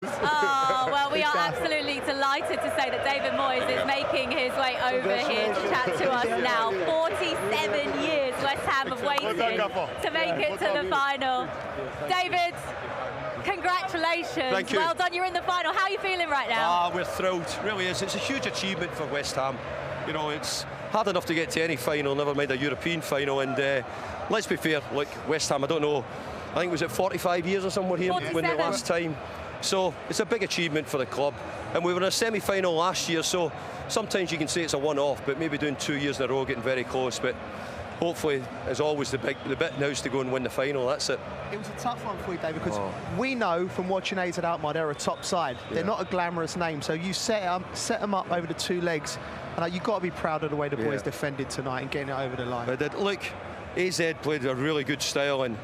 Oh, well, we are absolutely delighted to say that David Moyes is making his way over here to chat to us now. 47 years West Ham have waited to make it to the final. David, congratulations. Thank you. Well done, you're in the final. How are you feeling right now? We're thrilled, it really is. It's a huge achievement for West Ham. You know, it's hard enough to get to any final, never mind a European final. And let's be fair, like West Ham, I don't know, I think was it 45 years or somewhere here 47. when the last time. So it's a big achievement for the club, and we were in a semi-final last year, so sometimes you can say it's a one-off, but maybe doing 2 years in a row, getting very close. But hopefully, as always, the bit now is to go and win the final. That's it. It was a tough one for you, David, because we know from watching AZ Alkmaar they're a top side. They're not a glamorous name, so you set them up over the two legs, and you've got to be proud of the way the boys defended tonight and getting it over the line. I did. Look, AZ played a really good style, and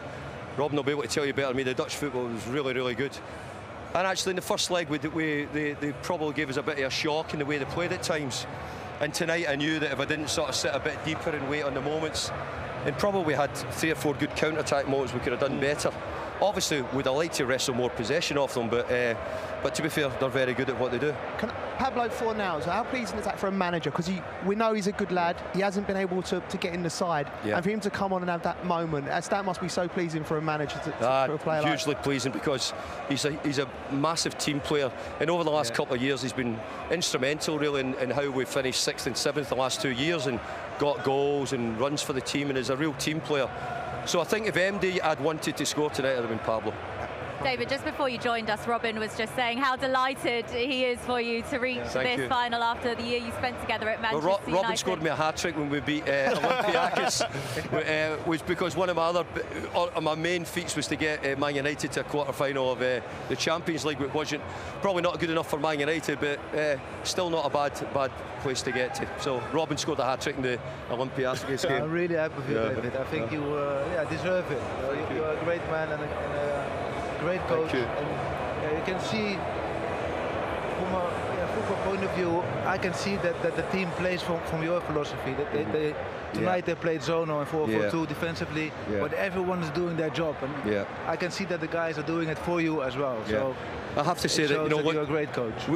Robin will be able to tell you better than me. The Dutch football was really, really good. And actually in the first leg, they probably gave us a bit of a shock in the way they played at times. And tonight I knew that if I didn't sort of sit a bit deeper and wait on the moments, and probably had 3 or 4 good counter-attack moments, we could have done better. Obviously, we'd have liked to wrestle more possession off them, but to be fair, they're very good at what they do. Pablo Fornals, how pleasing is that for a manager? Because we know he's a good lad. He hasn't been able to get in the side. Yeah. And for him to come on and have that moment, that must be so pleasing for a manager, for a player like hugely pleasing, because he's a massive team player. And over the last couple of years, he's been instrumental, really, in how we've finished 6th and 7th the last 2 years and got goals and runs for the team, and is a real team player. So I think if MD had wanted to score tonight, it would have been Pablo. David, just before you joined us, Robin was just saying how delighted he is for you to reach this final after the year you spent together at Manchester United. Robin scored me a hat-trick when we beat Olympiacos, was because one of my main feats was to get Man United to a quarter-final of the Champions League, which wasn't probably not good enough for Man United, but still not a bad place to get to. So Robin scored a hat-trick in the Olympiacos game. I'm really happy with you, David. I think you deserve it. You're a great man and a great coach. And you can see from a football point of view, I can see that the team plays from your philosophy. That tonight they played zonal and 4-4-2 defensively, but everyone is doing their job, and I can see that the guys are doing it for you as well. So I have to say that, you know, you're a great coach.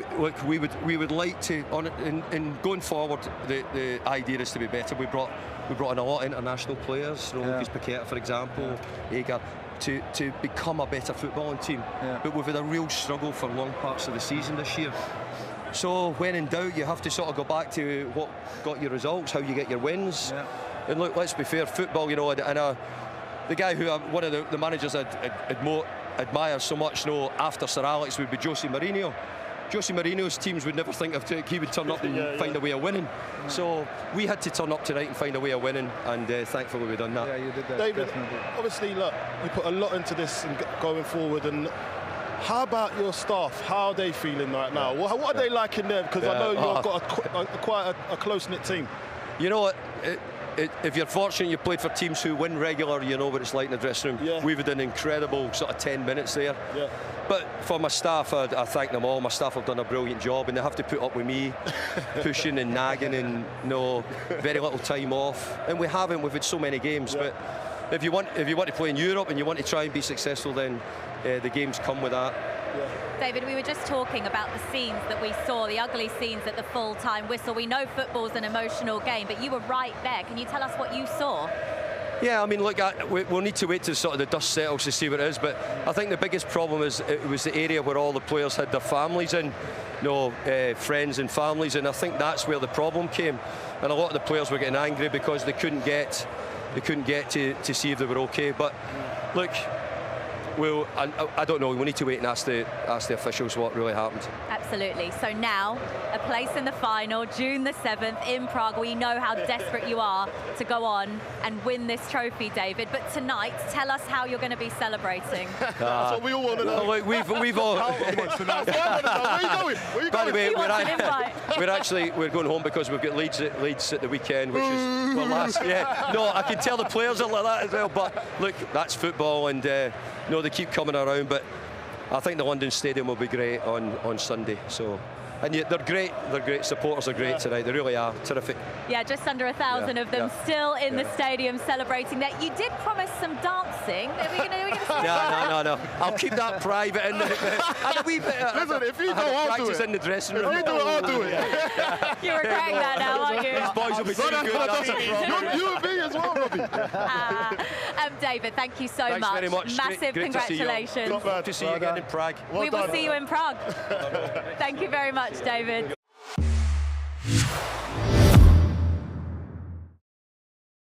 We would like to, in going forward, the idea is to be better. We brought in a lot of international players, Lucas Paqueta, for example, Agar, to become a better footballing team. But we've had a real struggle for long parts of the season this year. So when in doubt, you have to sort of go back to what got your results, how you get your wins. And look, let's be fair, football, you know, and the guy who one of the managers I'd admire so much, after Sir Alex, would be Jose Mourinho. Jose Mourinho's teams would never think of he would turn up and find a way of winning. So we had to turn up tonight and find a way of winning, and thankfully we've done that. Yeah, you did that. David, definitely. obviously, look, we put a lot into this and going forward. And how about your staff? How are they feeling right now? What are they like in there? Because I know you've got quite a close-knit team. You know what? If you're fortunate, you played for teams who win regular, you know what it's like in the dressing room. We've had an incredible sort of 10 minutes there. But for my staff, I thank them all. My staff have done a brilliant job, and they have to put up with me pushing and nagging and very little time off. And we haven't. We've had so many games. But if you want to play in Europe and you want to try and be successful, then the games come with that. David, we were just talking about the scenes that we saw, the ugly scenes at the full-time whistle. We know football's an emotional game, but you were right there. Can you tell us what you saw? Yeah, I mean, look, we'll need to wait till sort of the dust settles to see what it is, but I think the biggest problem is it was the area where all the players had their families in, friends and families, and I think that's where the problem came. And a lot of the players were getting angry because they couldn't get to see if they were okay. But look, well, I don't know. We need to wait and ask the officials what really happened. Absolutely. So now, a place in the final, June the 7th in Prague. We know how desperate you are to go on and win this trophy, David. But tonight, tell us how you're going to be celebrating. That's what we all want to know. Look, we've all. Where are you going? By the way, we're going home because we've got Leeds at the weekend, which is well, last. No, I can tell the players are like that as well. But look, that's football, and they keep coming around. But I think the London Stadium will be great on Sunday. So And yet they're great. They're great. Supporters are great tonight. They really are. Terrific. Yeah, just under 1,000 of them still in the stadium celebrating that. You did promise some dancing. Are we going to No. I'll keep that private. And a wee bit. Listen, if you do, I'll do it. In the dressing room. If you do it, I'll do it. You're regretting that now, aren't you? These boys will be too good. You and me as well, Robbie. David, thank you so Thanks very much. Massive great congratulations. To see you again in Prague. We will see you in Prague. Thank you very much, David.